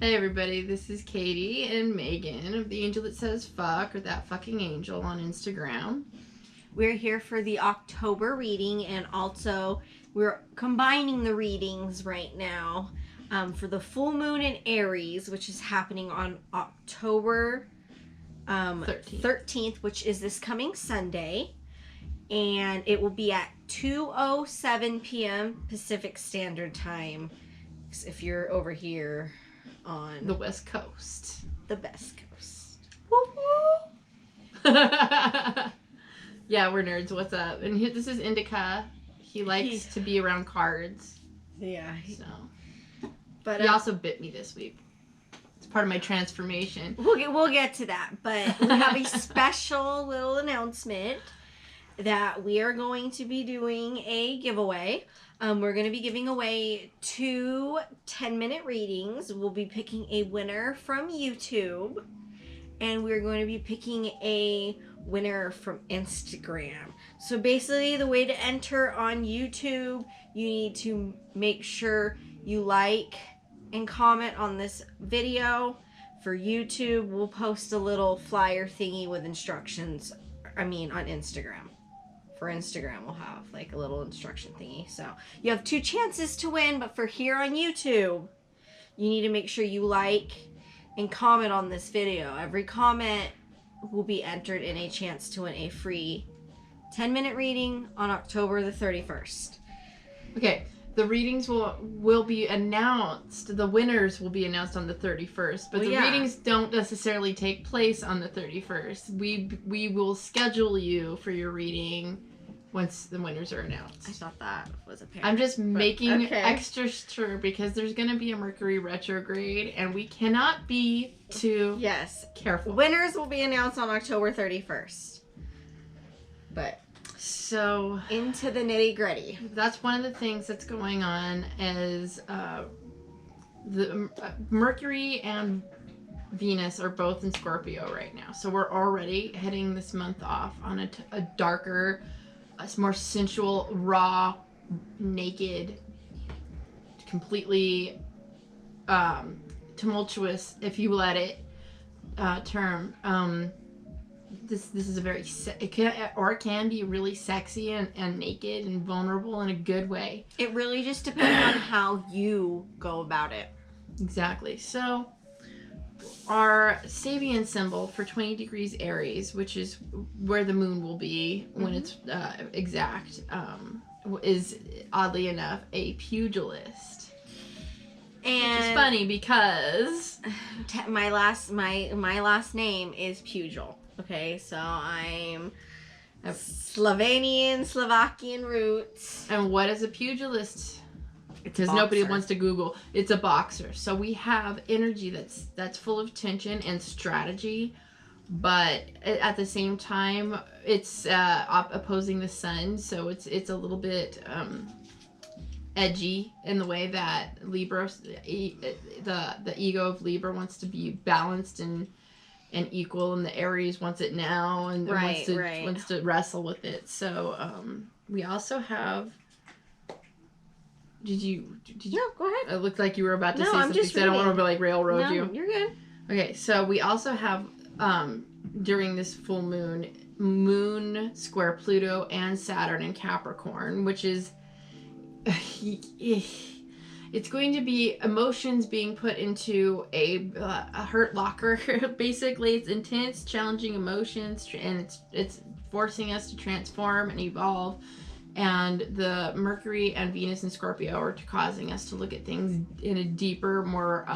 Hey everybody, this is Katie and Megan of The Angel That Says Fuck, or That Fucking Angel on Instagram. We're here for the October reading, and also we're combining the readings right now for the full moon in Aries, which is happening on October 13th, which is this coming Sunday. And it will be at 2:07 p.m. Pacific Standard Time if you're over here on the West Coast. The best coast. Woo-woo. Yeah, we're nerds. What's up? And this is Indica. He likes to be around cards. Yeah. So. But he also bit me this week. It's part of my transformation. We'll get to that. But we have a special little announcement that we are going to be doing a giveaway. We're going to be giving away 2 10-minute readings. We'll be picking a winner from YouTube, and we're going to be picking a winner from Instagram. So basically, the way to enter on YouTube, you need to make sure you like and comment on this video. For YouTube, we'll post a little flyer thingy with instructions. On Instagram. For Instagram, we'll have like a little instruction thingy. So you have 2 chances to win, but for here on YouTube, you need to make sure you like and comment on this video. Every comment will be entered in a chance to win a free 10-minute reading on October the 31st. Okay, the readings will be announced. The winners will be announced on the 31st, but the readings don't necessarily take place on the 31st. We will schedule you for your reading once the winners are announced. I thought that was apparent. I'm just making extra sure because there's going to be a Mercury retrograde and we cannot be too careful. Winners will be announced on October 31st. But so into the nitty-gritty. That's one of the things that's going on is the Mercury and Venus are both in Scorpio right now. So we're already heading this month off on a darker, more sensual, raw, naked, completely tumultuous, if you let it, term. This is a very it can be really sexy and naked and vulnerable in a good way. It really just depends on how you go about it. Exactly. So our Sabian symbol for 20 degrees Aries, which is where the moon will be when it's exact, is oddly enough a pugilist. And which is funny because my last name is Pugil. Okay, so I'm Slovakian roots. And what is a pugilist? Because nobody wants to Google. It's a boxer. So we have energy that's full of tension and strategy, but at the same time, it's opposing the sun. So it's a little bit edgy in the way that Libra, the ego of Libra wants to be balanced and equal, and the Aries wants it now and wants to wrestle with it. So we also have. Did you? No, go ahead. It looked like you were about to say something. So I don't want to railroad you. No, you're good. Okay, so we also have during this full moon square Pluto and Saturn in Capricorn, which is it's going to be emotions being put into a hurt locker. Basically, it's intense, challenging emotions, and it's forcing us to transform and evolve. And the Mercury and Venus and Scorpio are causing us to look at things in a deeper, more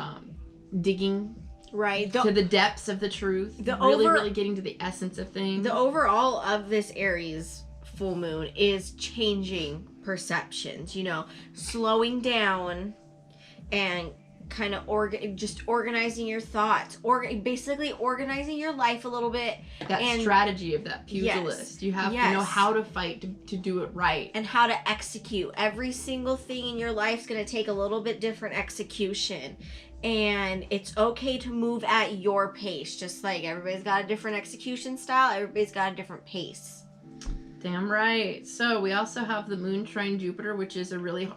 digging to the depths of the truth. Really getting to the essence of things. The overall of this Aries full moon is changing perceptions, slowing down and kind of organizing your thoughts, basically organizing your life a little bit. That strategy of that pugilist. You have to know how to fight to do it right. And how to execute. Every single thing in your life is going to take a little bit different execution. And it's okay to move at your pace. Just like everybody's got a different execution style, everybody's got a different pace. Damn right. So we also have the moon trine Jupiter, which is a really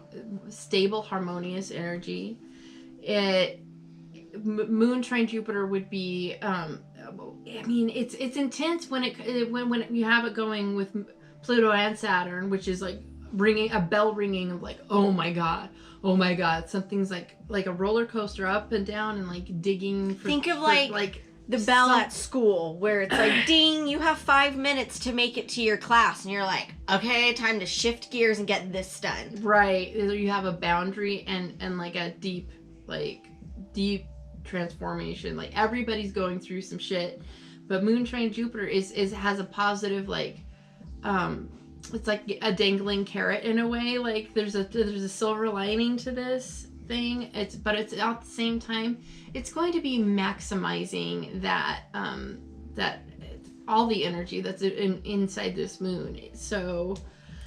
stable, harmonious energy. It Moon trine Jupiter would be I mean it's intense when when you have it going with Pluto and Saturn, which is like ringing a bell ringing of like, oh my god, something's like a roller coaster up and down and like digging for, think of for, like the bell at school where it's like ding, you have 5 minutes to make it to your class, and you're like, okay, time to shift gears and get this done. Right, you have a boundary and like a deep transformation. Like everybody's going through some shit, but Moon trine Jupiter has a positive like it's like a dangling carrot in a way. Like there's a silver lining to this thing. But it's at the same time it's going to be maximizing that that all the energy that's inside this moon. So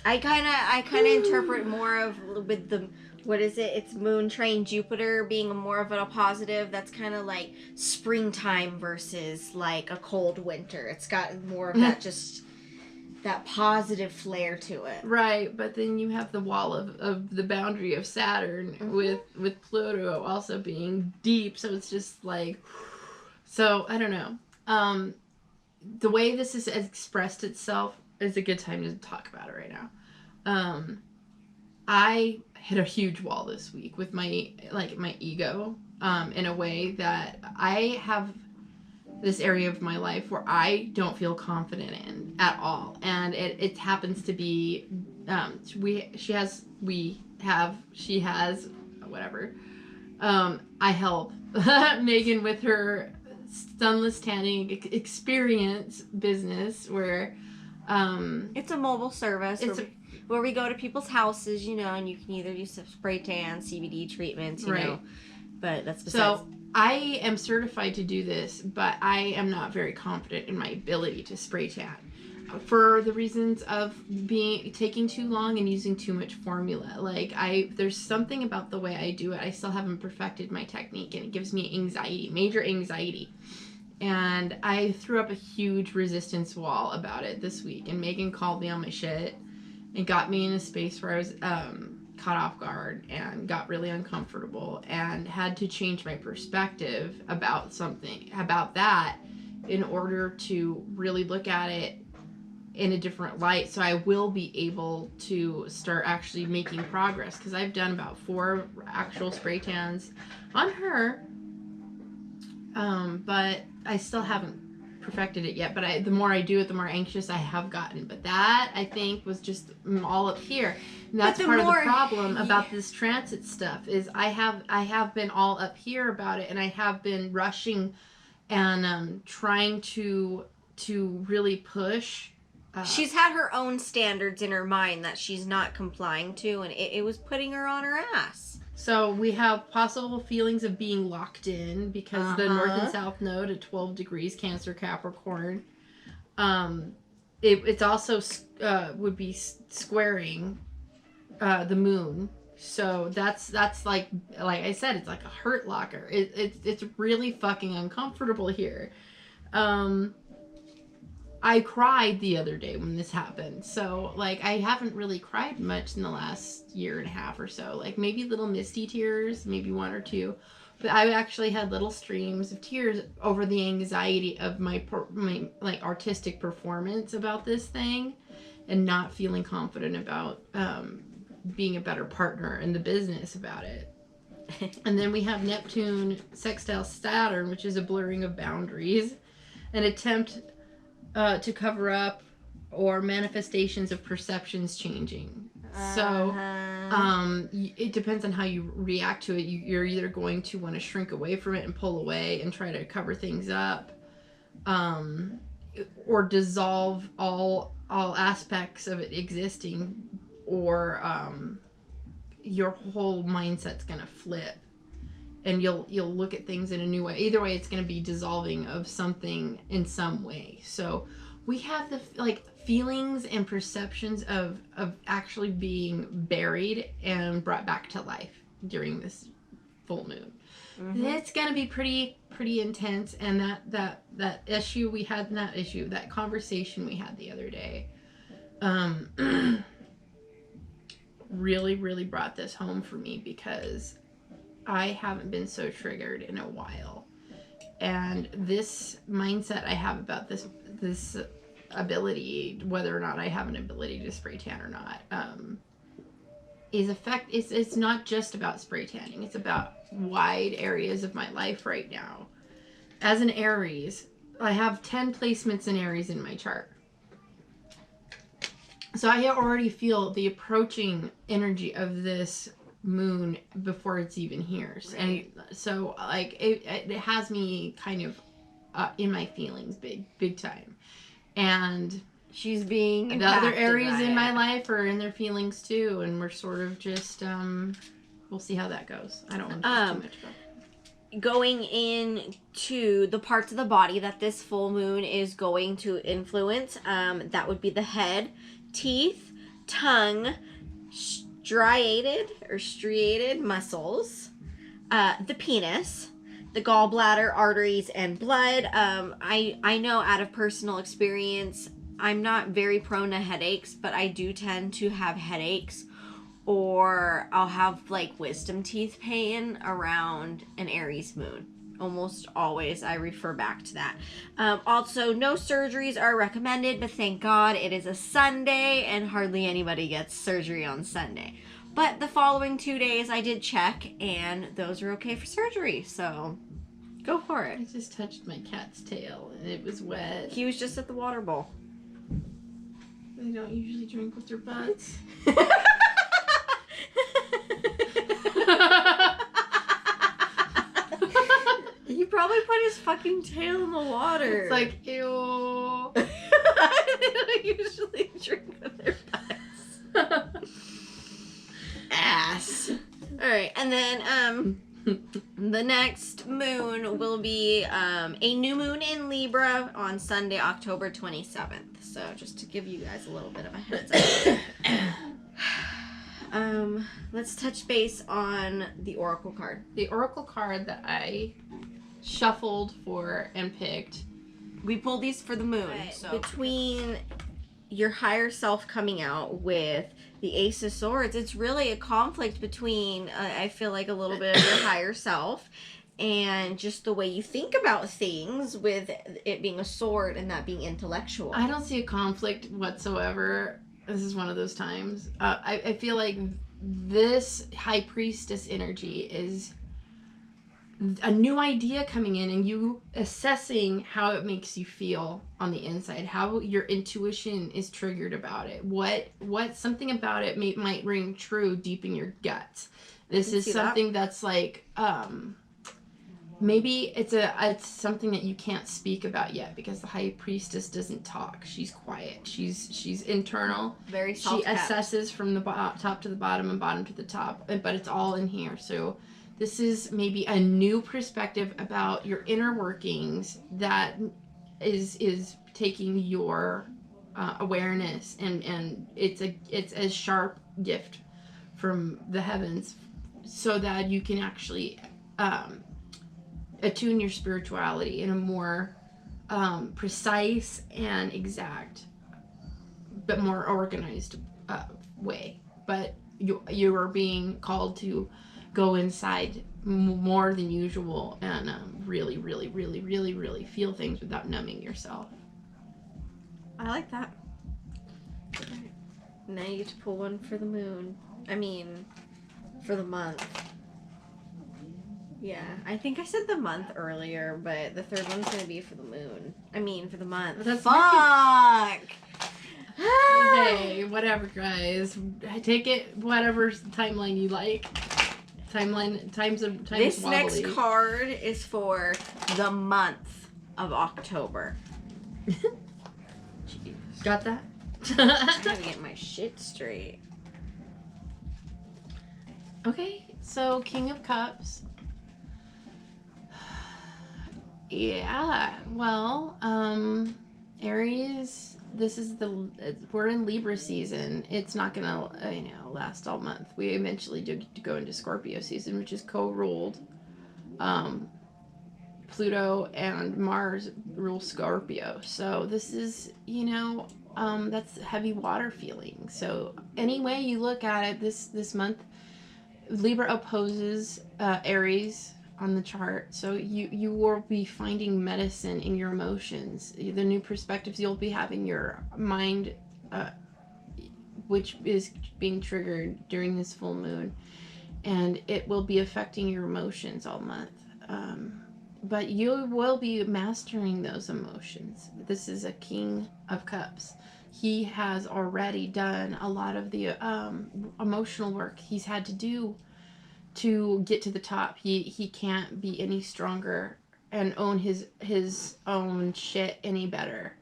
I kind of interpret more of with the, what is it? It's Moon trine Jupiter being more of a positive. That's kind of like springtime versus like a cold winter. It's got more of that just that positive flair to it. Right, but then you have the wall of the boundary of Saturn with Pluto also being deep, so it's just like, so I don't know. The way this has expressed itself is a good time to talk about it right now. I hit a huge wall this week with my ego, in a way that I have this area of my life where I don't feel confident in at all, and it happens to be she has whatever. I help Megan with her sunless tanning experience business where it's a mobile service where we go to people's houses, you know, and you can either do some spray tan, CBD treatments, you know, but that's besides. So I am certified to do this, but I am not very confident in my ability to spray tan for the reasons of taking too long and using too much formula. Like there's something about the way I do it. I still haven't perfected my technique, and it gives me anxiety, major anxiety. And I threw up a huge resistance wall about it this week, and Megan called me on my shit and got me in a space where I was caught off guard and got really uncomfortable and had to change my perspective about that in order to really look at it in a different light, so I will be able to start actually making progress, because I've done about 4 actual spray tans on her, but I still haven't perfected it yet. But the more I do it, the more anxious I have gotten. But that, I think, was just all up here. And that's part of the problem about this transit stuff is I have been all up here about it, and I have been rushing and trying to really push. She's had her own standards in her mind that she's not complying to, and it was putting her on her ass. So we have possible feelings of being locked in because the North and South Node at 12 degrees Cancer Capricorn. It's also would be squaring the moon. So that's like I said, it's like a hurt locker. It's really fucking uncomfortable here. I cried the other day when this happened. So, like, I haven't really cried much in the last year and a half or so. Like, maybe little misty tears, maybe 1 or 2. But I actually had little streams of tears over the anxiety of my like, artistic performance about this thing and not feeling confident about being a better partner in the business about it. And then we have Neptune sextile Saturn, which is a blurring of boundaries, an attempt to cover up or manifestations of perceptions changing. So it depends on how you react to it. You're either going to want to shrink away from it and pull away and try to cover things up, or dissolve all aspects of it existing, or your whole mindset's gonna flip and you'll look at things in a new way. Either way, it's going to be dissolving of something in some way. So we have the feelings and perceptions of actually being buried and brought back to life during this full moon. Mm-hmm. It's going to be pretty intense. And that issue we had, that conversation we had the other day, really, really brought this home for me, because I haven't been so triggered in a while. And this mindset I have about this ability, whether or not I have an ability to spray tan or not, it's not just about spray tanning. It's about wide areas of my life right now. As an Aries, I have 10 placements in Aries in my chart. So I already feel the approaching energy of this moon before it's even here. Right. And so like it has me kind of in my feelings big time. And she's being the other Aries in my life are in their feelings too, and we're sort of just we'll see how that goes. I don't want to talk too much about it. Going into the parts of the body that this full moon is going to influence, that would be the head, teeth, tongue, striated muscles, the penis, the gallbladder, arteries, and blood. I know out of personal experience, I'm not very prone to headaches, but I do tend to have headaches, or I'll have like wisdom teeth pain around an Aries moon. Almost always I refer back to that. Also, no surgeries are recommended, but thank God it is a Sunday and hardly anybody gets surgery on Sunday. But the following 2 days I did check and those are okay for surgery, so go for it. I just touched my cat's tail and it was wet. He was just at the water bowl. They don't usually drink with their butts. He probably put his fucking tail in the water. It's like, ew. They don't usually drink with their butts. Ass. Alright, and then the next moon will be a new moon in Libra on Sunday, October 27th. So just to give you guys a little bit of a heads up. Let's touch base on the Oracle card. The Oracle card that I shuffled for and picked. We pulled these for the moon. Right. So between your higher self coming out with the Ace of Swords, it's really a conflict between, I feel like, a little bit of your higher self and just the way you think about things, with it being a sword and that being intellectual. I don't see a conflict whatsoever. This is one of those times. I feel like this High Priestess energy is a new idea coming in and you assessing how it makes you feel on the inside, how your intuition is triggered about it, what something about it might ring true deep in your guts. This is something that's like maybe it's something that you can't speak about yet because the High Priestess doesn't talk. She's quiet. She's internal. Very She assesses from the top to the bottom and bottom to the top, but it's all in here. So this is maybe a new perspective about your inner workings that is taking your awareness, and it's a sharp gift from the heavens so that you can actually attune your spirituality in a more precise and exact but more organized way. But you are being called to go inside more than usual and really, really, really, really, really feel things without numbing yourself. I like that. Now you get to pull one for the moon. I mean, for the month. Yeah, I think I said the month earlier, but the third one's gonna be for the moon. I mean, for the month. That's Fuck! Hey, whatever, guys. Take it whatever timeline you like. Times This wobbly. next card is for the month of October. Got that? I gotta get my shit straight. Okay, so King of Cups. Yeah, well, Aries, we're in Libra season. It's not gonna, last all month. We eventually do go into Scorpio season, which is co-ruled. Pluto and Mars rule Scorpio. So this is, that's heavy water feeling. So any way you look at it, this month, Libra opposes Aries on the chart, so you will be finding medicine in your emotions. The new perspectives you'll be having, your mind, which is being triggered during this full moon, and it will be affecting your emotions all month. But you will be mastering those emotions. This is a King of Cups. He has already done a lot of the emotional work he's had to do to get to the top. He can't be any stronger and own his own shit any better.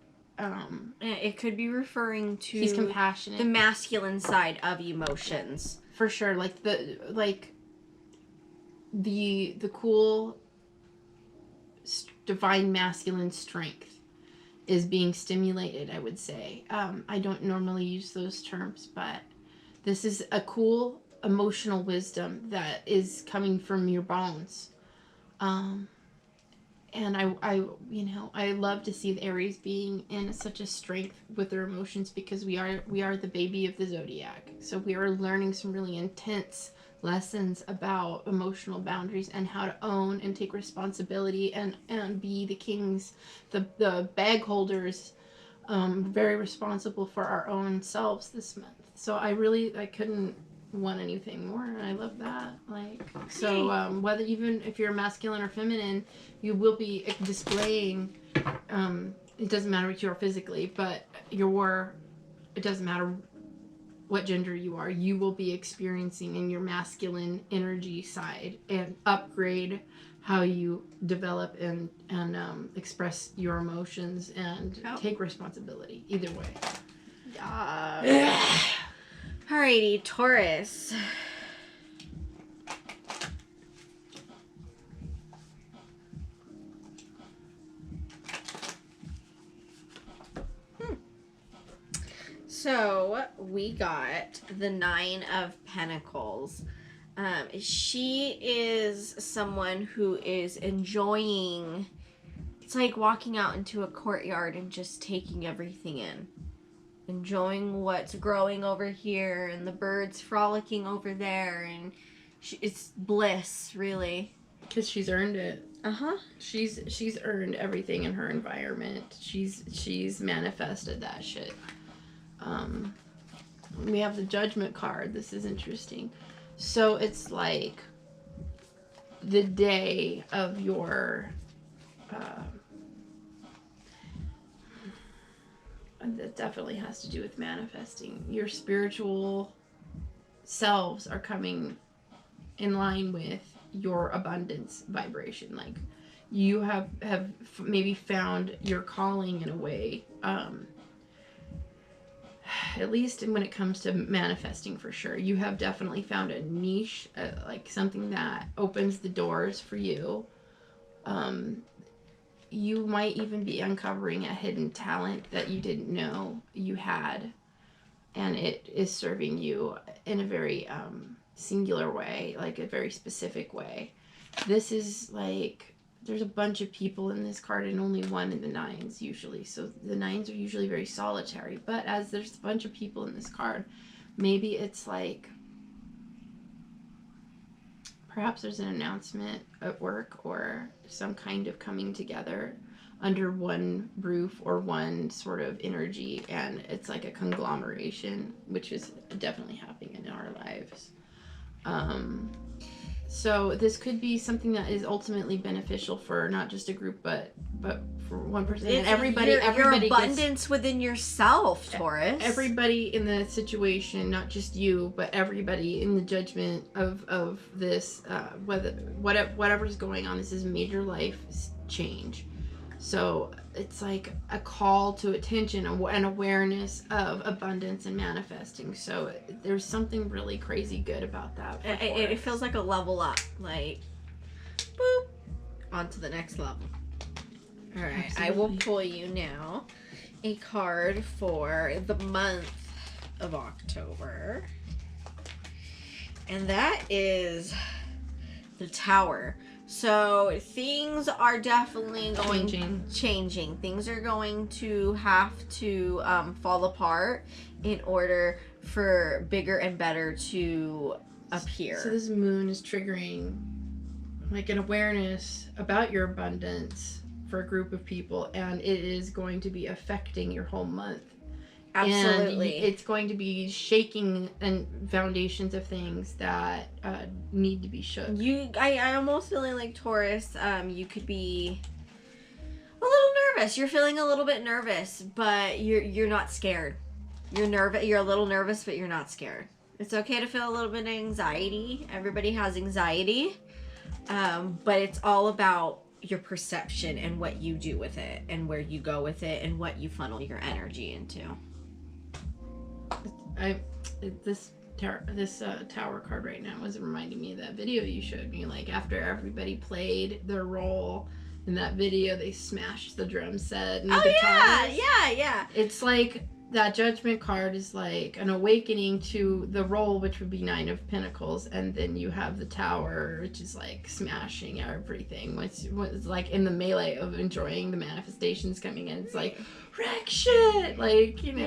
It could be referring to He's compassionate. the masculine side of emotions. For sure, the cool divine masculine strength is being stimulated, I would say. I don't normally use those terms, but this is a cool emotional wisdom that is coming from your bones. And I love to see the Aries being in such a strength with their emotions, because we are the baby of the zodiac. So we are learning some really intense lessons about emotional boundaries and how to own and take responsibility and be the kings, the bag holders, very responsible for our own selves this month. So I couldn't want anything more, and I love that. Whether even if you're masculine or feminine, you will be displaying, it doesn't matter what you are physically, but it doesn't matter what gender you are, you will be experiencing in your masculine energy side and upgrade how you develop and express your emotions and take responsibility either way. Alrighty, Taurus. So we got the 9 of Pentacles. She is someone who is enjoying, it's like walking out into a courtyard and just taking everything in. Enjoying what's growing over here and the birds frolicking over there, and it's bliss, really. Because she's earned it. Uh-huh. She's earned everything in her environment. She's manifested that shit. We have the Judgment card. This is interesting. So it's like the day of your that definitely has to do with manifesting. Your spiritual selves are coming in line with your abundance vibration. Like you have maybe found your calling in a way, at least when it comes to manifesting, for sure. You have definitely found a niche, like something that opens the doors for you. You might even be uncovering a hidden talent that you didn't know you had, and it is serving you in a very singular way, like a very specific way. This is like, there's a bunch of people in this card and only one in the 9s usually. So the 9s are usually very solitary, but as there's a bunch of people in this card, maybe it's like, perhaps there's an announcement at work or some kind of coming together under one roof or one sort of energy, and it's like a conglomeration, which is definitely happening in our lives. So this could be something that is ultimately beneficial for not just a group, but for one person. And everybody your abundance within yourself, Taurus. Everybody in the situation, not just you, but everybody in the judgment of this, whatever's going on. This is major life change. So it's like a call to attention and awareness of abundance and manifesting. So there's something really crazy good about that. It feels like a level up, like boop, on to the next level. All right, absolutely. I will pull you now a card for the month of October, and that is the Tower. So things are definitely changing. Things are going to have to fall apart in order for bigger and better to up here. So this moon is triggering like an awareness about your abundance for a group of people, and it is going to be affecting your whole month. Absolutely. And it's going to be shaking and foundations of things that need to be shook. I almost feeling like Taurus, you could be a little nervous. You're feeling a little bit nervous, but you're not scared. You're nervous. You're a little nervous, but you're not scared. It's okay to feel a little bit of anxiety. Everybody has anxiety, but it's all about your perception and what you do with it, and where you go with it, and what you funnel your energy into. This tower card right now was reminding me of that video you showed me. Like after everybody played their role in that video, they smashed the drum set and the guitars. Yeah. It's like that Judgment card is like an awakening to the role, which would be 9 of Pentacles, and then you have the Tower, which is like smashing everything. Which was like in the melee of enjoying the manifestations coming in. It's like wreck shit, like you know.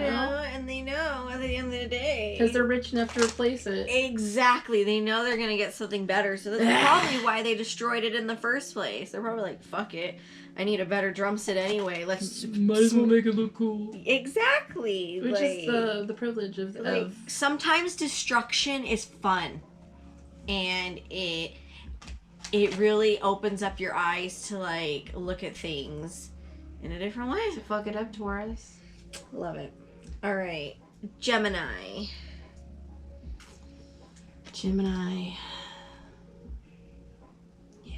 And they know at the end of the day because they're rich enough to replace it. Exactly, they know they're gonna get something better, so that's probably why they destroyed it in the first place. They're probably like, fuck it, I need a better drum set anyway. Let's might as well make it look cool. Exactly, which is the privilege of sometimes destruction is fun, and it really opens up your eyes to like look at things in a different way. So fuck it up, Taurus. Love it. All right, Gemini. Yeah.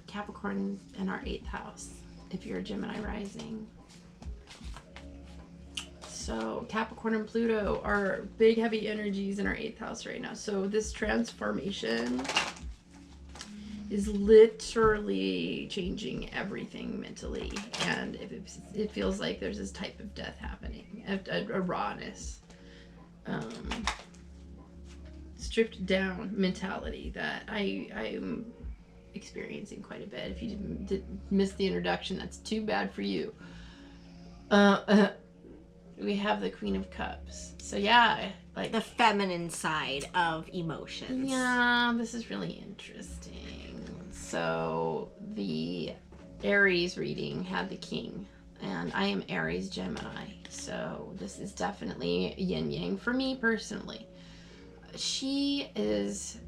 Capricorn in our 8th house, if you're a Gemini rising. So Capricorn and Pluto are big, heavy energies in our 8th house right now. So this transformation is literally changing everything mentally. And it feels like there's this type of death happening, a rawness. Stripped down mentality that I'm experiencing quite a bit. If you did miss the introduction, that's too bad for you. We have the Queen of Cups. So yeah, like the feminine side of emotions. Yeah, this is really interesting. So the Aries reading had the King, and I am Aries Gemini. So this is definitely yin yang for me personally. She is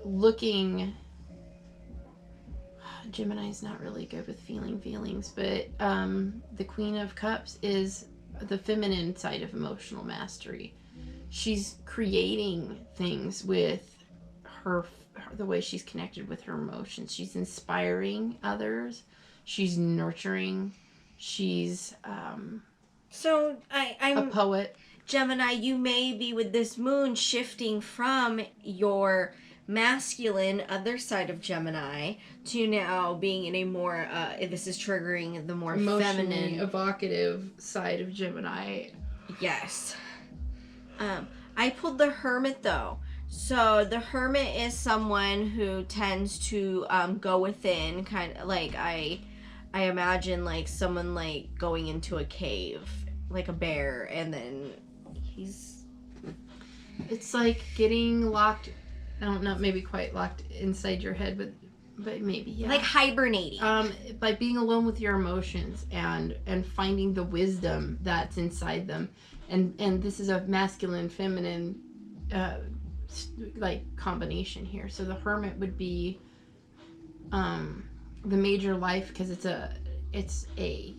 looking. Gemini's not really good with feelings, but the Queen of Cups is the feminine side of emotional mastery. She's creating things with the way she's connected with her emotions. She's inspiring others. She's nurturing. She's I'm a poet. Gemini, you may be with this moon shifting from your masculine other side of Gemini to now being in a more this is triggering the more feminine, evocative side of Gemini. Yes. I pulled the Hermit though. So the Hermit is someone who tends to go within, kind of like I imagine like someone like going into a cave like a bear, and then it's like getting locked. I don't know, maybe quite locked inside your head, but maybe, yeah. Like hibernating. By being alone with your emotions and finding the wisdom that's inside them. And this is a masculine, feminine, like combination here. So the Hermit would be the major life, because it's a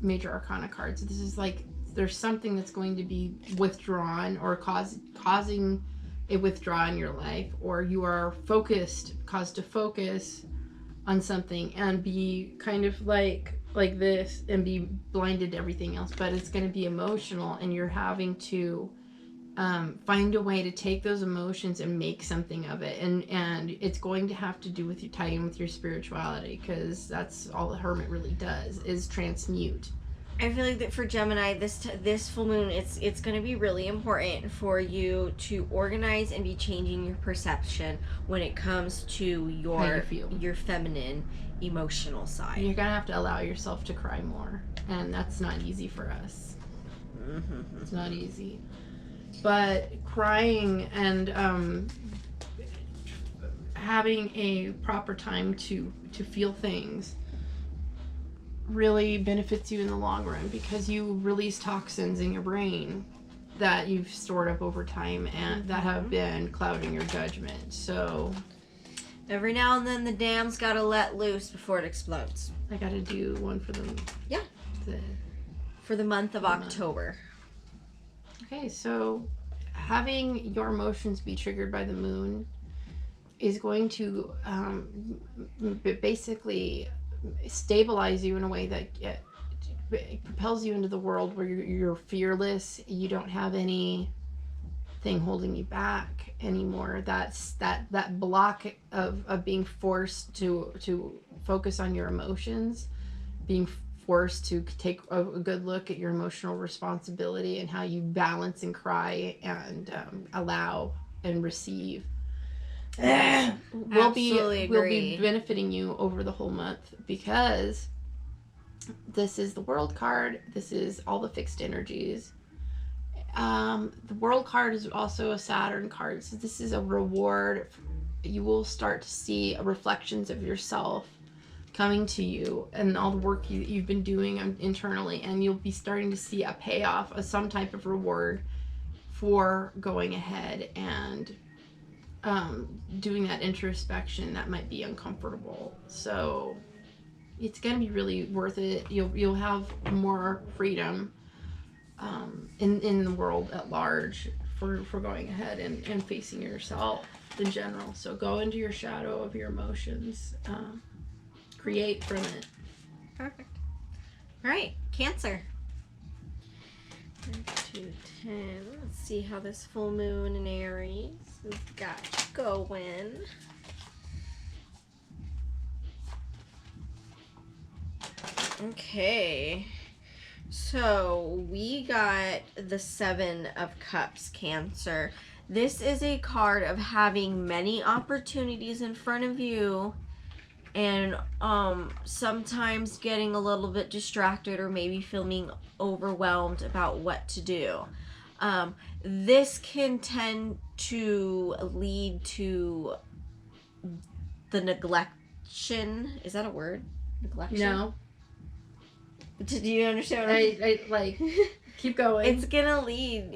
major arcana card. So this is like, there's something that's going to be withdrawn or causing a withdrawal in your life, or you are caused to focus on something and be kind of like this and be blinded to everything else. But it's going to be emotional, and you're having to find a way to take those emotions and make something of it, and it's going to have to do with you tie in with your spirituality, because that's all the Hermit really does, is transmute. I feel like that for Gemini, this full moon, it's going to be really important for you to organize and be changing your perception when it comes to your feminine emotional side. You're going to have to allow yourself to cry more, and that's not easy for us. Mm-hmm. It's not easy. But crying and having a proper time to feel things really benefits you in the long run, because you release toxins in your brain that you've stored up over time and that have been clouding your judgment. So every now and then the dam's gotta let loose before it explodes. I gotta do one for them. Yeah. For the month of October. Okay, so having your emotions be triggered by the moon is going to basically stabilize you in a way that it propels you into the world where you're fearless. You don't have anything holding you back anymore. That's that block of being forced to focus on your emotions, being forced to take a good look at your emotional responsibility and how you balance and cry and allow and receive. Will be benefiting you over the whole month, because this is the world card. This is all the fixed energies. The world card is also a Saturn card, so this is a reward. You will start to see reflections of yourself coming to you and all the work you've been doing internally, and you'll be starting to see a payoff, some type of reward for going ahead and doing that introspection that might be uncomfortable. So it's going to be really worth it. You'll have more freedom in the world at large for going ahead and facing yourself in general. So go into your shadow of your emotions. Create from it. Perfect. All right, Cancer. 1, 2, 10. Let's see how this full moon in Aries has got going. Okay. So we got the 7 of Cups, Cancer. This is a card of having many opportunities in front of you, and sometimes getting a little bit distracted or maybe feeling overwhelmed about what to do. This can tend to lead to the neglection. Is that a word? Neglection? No. Do you understand what I like keep going. It's gonna lead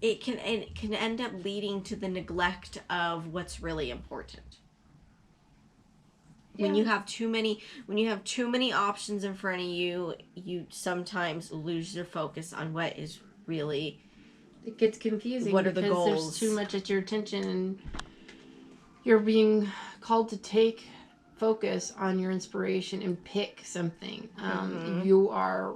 it can end up leading to the neglect of what's really important. Yeah. When you have too many options in front of you, you sometimes lose your focus on what is really. It gets confusing. What are the goals? There's too much at your attention, and you're being called to take focus on your inspiration and pick something. You are,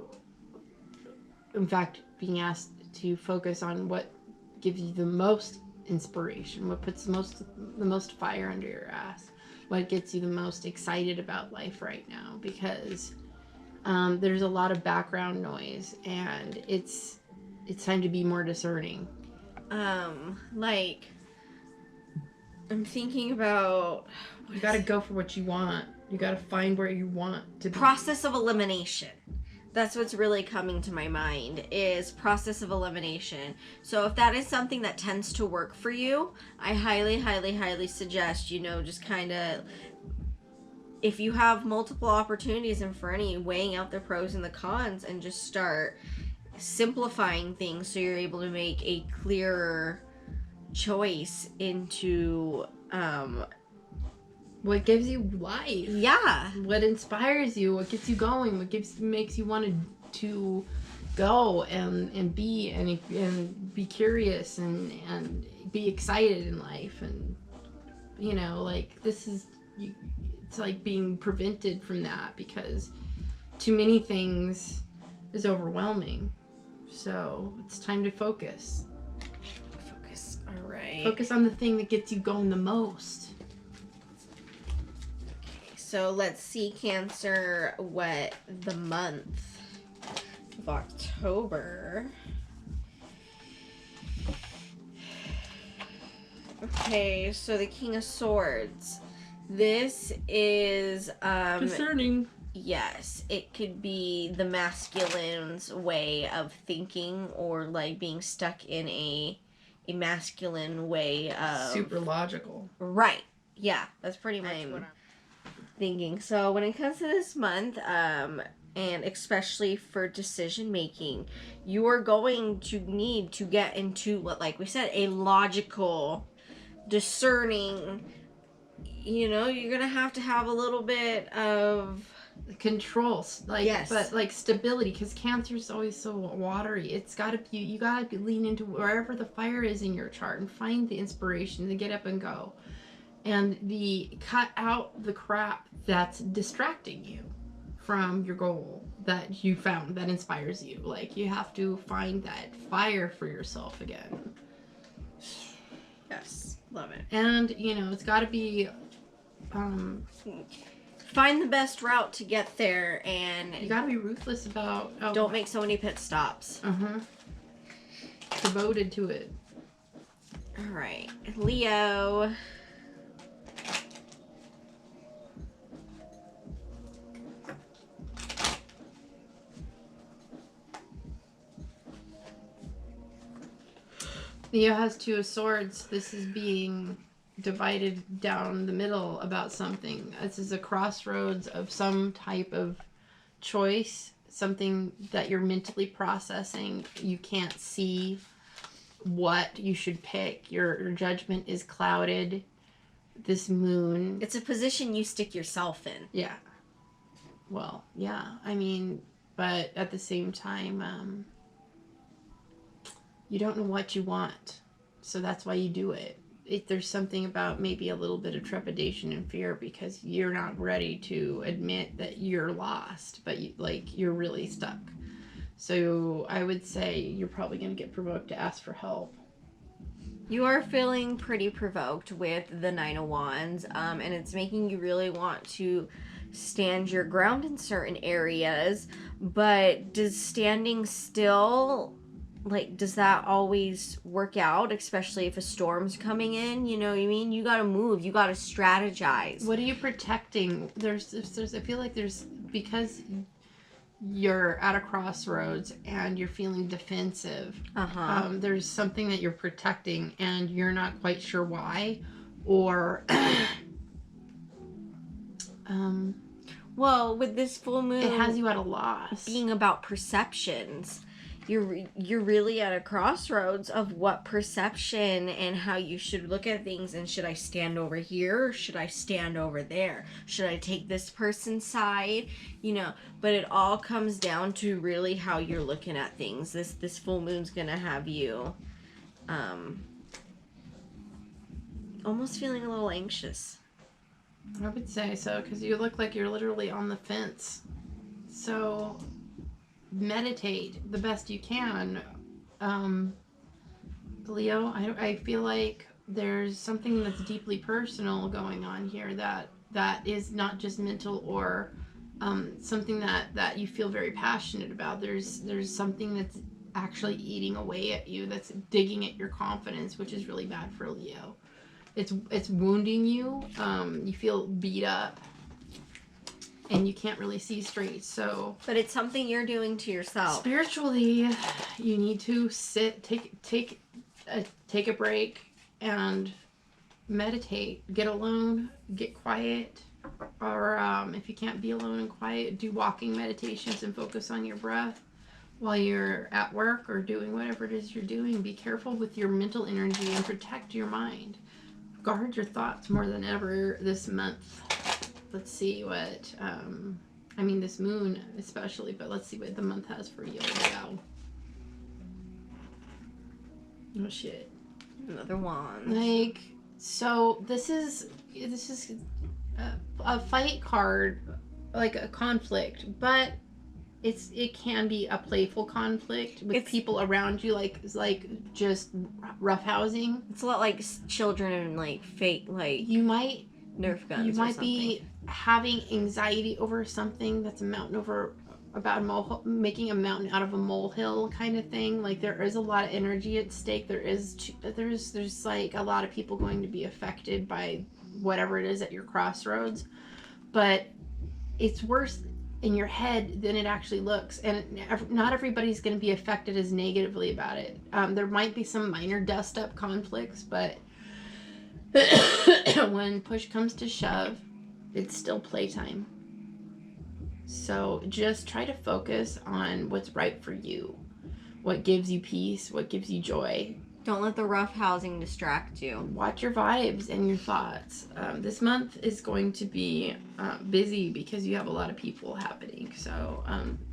in fact, being asked to focus on what gives you the most inspiration, what puts the most fire under your ass, what gets you the most excited about life right now, because there's a lot of background noise, and it's time to be more discerning. Like, I'm thinking about... You gotta go for what you want. You gotta find where you want to be. Process of elimination. That's what's really coming to my mind, is process of elimination. So if that is something that tends to work for you, I highly, highly, highly suggest, just kind of, if you have multiple opportunities in front of you, weighing out the pros and the cons, and just start simplifying things so you're able to make a clearer choice into what gives you life. Yeah. What inspires you, what gets you going, what makes you want to go and be curious and be excited in life. And this is, it's like being prevented from that because too many things is overwhelming. So it's time to focus. All right. Focus on the thing that gets you going the most. So let's see, Cancer, what the month of October. Okay, so the King of Swords. This is concerning. Yes, it could be the masculine's way of thinking, or like being stuck in a a masculine way of... Super logical. Right. Yeah, that's pretty much what I'm thinking. So when it comes to this month, and especially for decision making, you are going to need to get into what, like we said, a logical, discerning, you're gonna have to have a little bit of controls, yes, but like stability, because Cancer is always so watery. It's got to be, you got to lean into wherever the fire is in your chart and find the inspiration to get up and go, and cut out the crap that's distracting you from your goal that you found that inspires you. Like, you have to find that fire for yourself again. Yes, love it. And it's got to be find the best route to get there, and you got to be ruthless about don't make so many pit stops. Devoted to it. All right, Leo. Leo has 2 of Swords. This is being divided down the middle about something. This is a crossroads of some type of choice, something that you're mentally processing. You can't see what you should pick. Your judgment is clouded. This moon. It's a position you stick yourself in. Yeah. Well, yeah. I mean, but at the same time, you don't know what you want. So that's why you do it. There's something about maybe a little bit of trepidation and fear because you're not ready to admit that you're lost, but you're really stuck. So I would say you're probably going to get provoked to ask for help. You are feeling pretty provoked with the 9 of Wands, and it's making you really want to stand your ground in certain areas, but does standing still... does that always work out, especially if a storm's coming in? You know what I mean? You gotta move. You gotta strategize. What are you protecting? There's I feel like because you're at a crossroads and you're feeling defensive. There's something that you're protecting and you're not quite sure why, or well, with this full moon, it has you at a loss. Being about perceptions. You're really at a crossroads of what perception and how you should look at things, and should I stand over here or should I stand over there? Should I take this person's side? But it all comes down to really how you're looking at things. This full moon's gonna have you almost feeling a little anxious. I would say so, because you look like you're literally on the fence. So meditate the best you can. Leo, I feel like there's something that's deeply personal going on here that is not just mental or something that you feel very passionate about. There's something that's actually eating away at you, that's digging at your confidence, which is really bad for Leo. It's wounding you. You feel beat up. And you can't really see straight, so... But it's something you're doing to yourself. Spiritually, you need to sit, take a break, and meditate. Get alone, get quiet, or if you can't be alone and quiet, do walking meditations and focus on your breath while you're at work or doing whatever it is you're doing. Be careful with your mental energy and protect your mind. Guard your thoughts more than ever this month. Let's see what, this moon especially, but let's see what the month has for you. Wow. Oh shit. Another wand. So this is a fight card, like a conflict, but it can be a playful conflict with people around you, like just roughhousing. It's a lot like children and fake, you might Nerf guns. You might be having anxiety over something that's about a molehill, making a mountain out of a molehill kind of thing. Like, there is a lot of energy at stake. There's a lot of people going to be affected by whatever it is at your crossroads. But it's worse. in your head than it actually looks, and not everybody's going to be affected as negatively about it. There might be some minor dust up conflicts, but when push comes to shove, it's still playtime. So just try to focus on what's right for you, what gives you peace, what gives you joy. Don't let the rough housing distract you. Watch your vibes and your thoughts. This month is going to be busy because you have a lot of people happening. So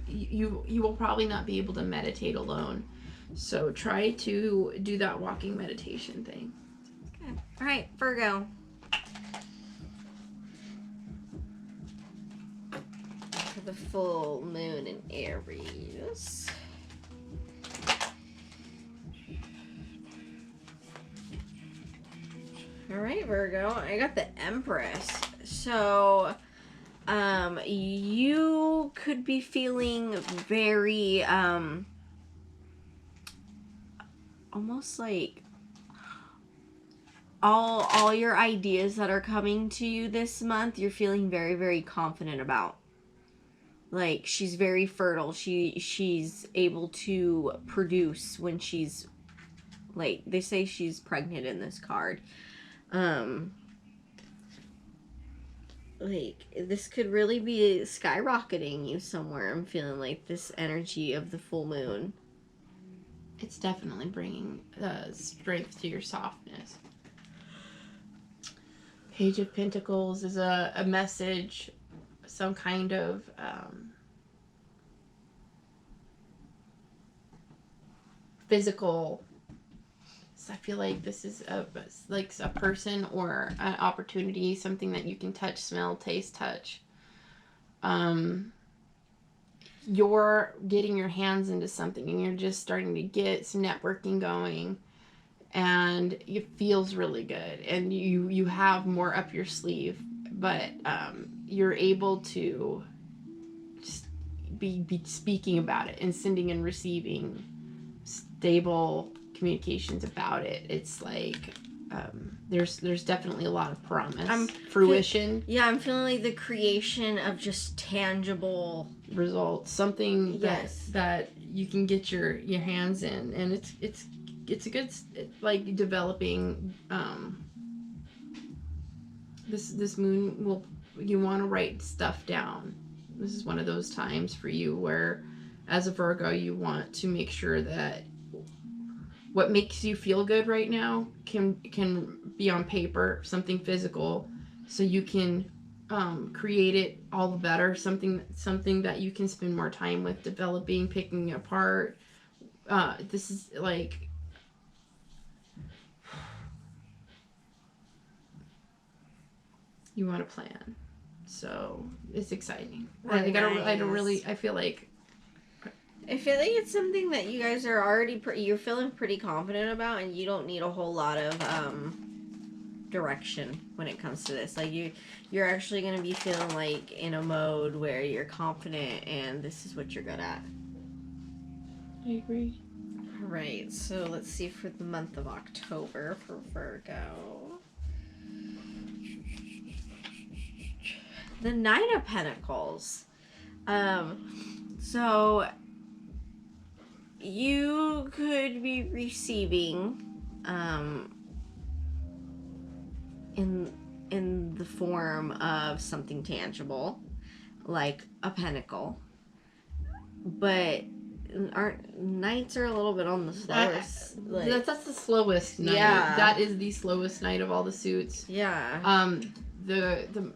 you will probably not be able to meditate alone. So try to do that walking meditation thing. Okay. All right, Virgo. For the full moon in Aries. All right, Virgo. I got the Empress. So, you could be feeling very, almost like all your ideas that are coming to you this month, you're feeling very, very confident about. Like, she's very fertile. She's able to produce when she's, like, they say she's pregnant in this card. Like, this could really be skyrocketing you somewhere. I'm feeling like this energy of the full moon. It's definitely bringing strength to your softness. Page of Pentacles is a message, some kind of physical. So I feel like this is a person or an opportunity, something that you can touch, smell, taste, touch. You're getting your hands into something and you're just starting to get some networking going, and it feels really good, and you have more up your sleeve, but you're able to just be speaking about it and sending and receiving stable communications about it. It's like there's definitely a lot of promise, fruition. I'm feeling like the creation of just tangible results, something that you can get your hands in, and it's a good, like, developing. This moon you want to write stuff down. This is one of those times for you where, as a Virgo, you want to make sure that what makes you feel good right now can be on paper, something physical, so you can create it all the better. Something that you can spend more time with, developing, picking apart. This is like, you want to plan, so it's exciting. Nice. I feel like it's something that you guys are already you're feeling pretty confident about, and you don't need a whole lot of direction when it comes to this. Like, you're actually going to be feeling like in a mode where you're confident and this is what you're good at. I agree. All right, so let's see for the month of October for Virgo. The Knight of Pentacles. So you could be receiving in the form of something tangible, like a pentacle. But knights are a little bit on the slowest. That's the slowest knight. Yeah. That is the slowest knight of all the suits. Yeah. The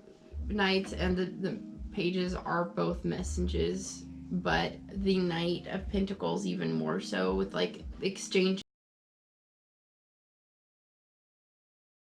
knights and the pages are both messages, but the Knight of Pentacles even more so, with like exchange